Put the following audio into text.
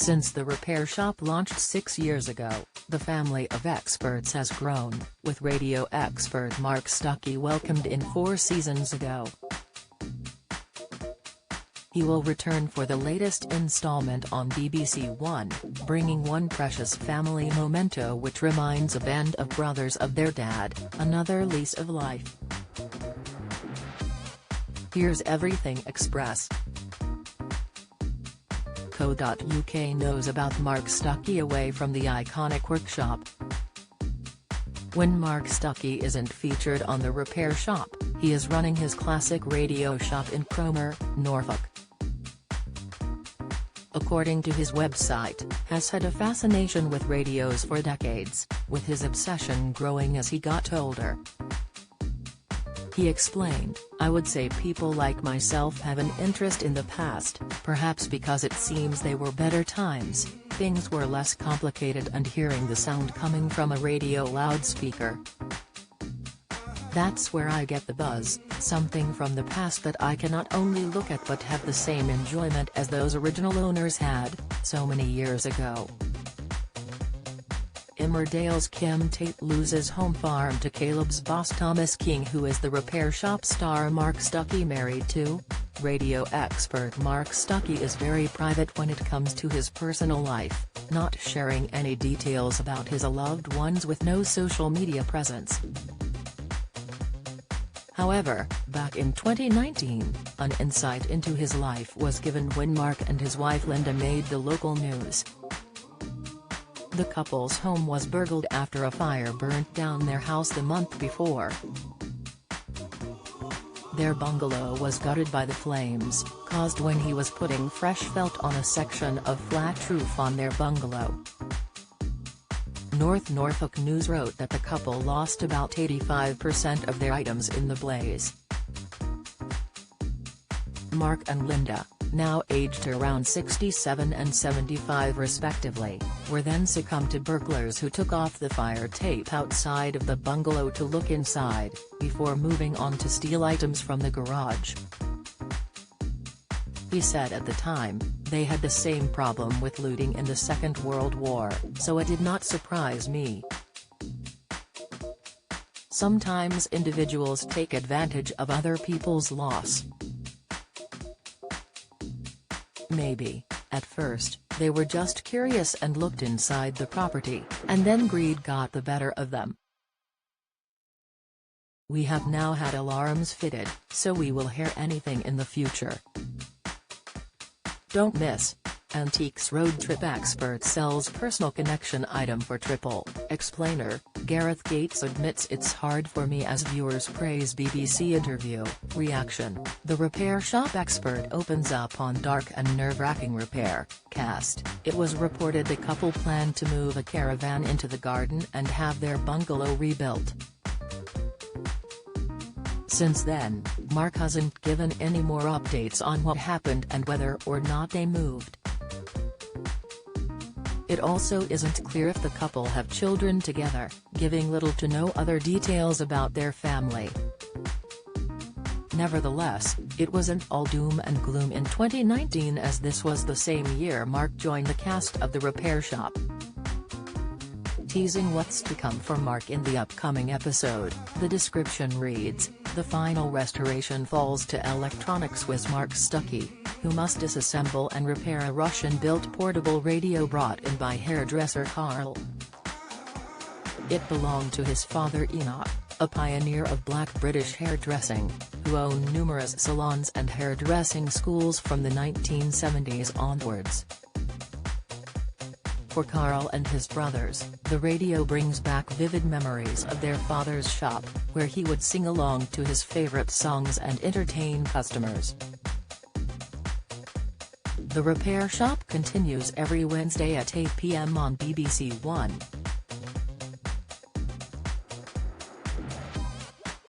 Since the repair shop launched 6 years ago, the family of experts has grown, with radio expert Mark Stuckey welcomed in 4 seasons ago. He will return for the latest installment on BBC One, bringing one precious family memento which reminds a band of brothers of their dad, another lease of life. Here's Everything Express. Co.uk knows about Mark Stuckey away from the iconic workshop. When Mark Stuckey isn't featured on the repair shop, he is running his classic radio shop in Cromer, Norfolk. According to his website, has had a fascination with radios for decades, with his obsession growing as he got older. He explained, "I would say people like myself have an interest in the past, perhaps because it seems they were better times, things were less complicated and hearing the sound coming from a radio loudspeaker. That's where I get the buzz, something from the past that I can not only look at but have the same enjoyment as those original owners had, so many years ago." Emmerdale's Kim Tate loses home farm to Caleb's boss Thomas King, who is the repair shop star Mark Stuckey married to. Radio expert Mark Stuckey is very private when it comes to his personal life, not sharing any details about his loved ones with no social media presence. However, back in 2019, an insight into his life was given when Mark and his wife Linda made the local news. The couple's home was burgled after a fire burnt down their house the month before. Their bungalow was gutted by the flames, caused when he was putting fresh felt on a section of flat roof on their bungalow. North Norfolk News wrote that the couple lost about 85% of their items in the blaze. Mark and Linda, now aged around 67 and 75 respectively, were then succumbed to burglars who took off the fire tape outside of the bungalow to look inside, before moving on to steal items from the garage. He said at the time, "They had the same problem with looting in the Second World War, so it did not surprise me. Sometimes individuals take advantage of other people's loss. Maybe, at first, they were just curious and looked inside the property, and then greed got the better of them. We have now had alarms fitted, so we will hear anything in the future. Don't miss. Antiques road trip expert sells personal connection item for triple. Explainer, Gareth Gates admits it's hard for me as viewers praise BBC interview. Reaction, the repair shop expert opens up on dark and nerve-wracking repair. Cast, it was reported the couple planned to move a caravan into the garden and have their bungalow rebuilt. Since then, Mark hasn't given any more updates on what happened and whether or not they moved. It also isn't clear if the couple have children together, giving little to no other details about their family. Nevertheless, it wasn't all doom and gloom in 2019, as this was the same year Mark joined the cast of The Repair Shop. Teasing what's to come for Mark in the upcoming episode, the description reads, "The final restoration falls to electronics whiz Mark Stuckey, who must disassemble and repair a Russian-built portable radio brought in by hairdresser Carl. It belonged to his father Enoch, a pioneer of black British hairdressing, who owned numerous salons and hairdressing schools from the 1970s onwards. For Carl and his brothers, the radio brings back vivid memories of their father's shop, where he would sing along to his favorite songs and entertain customers." The Repair Shop continues every Wednesday at 8 p.m. on BBC One.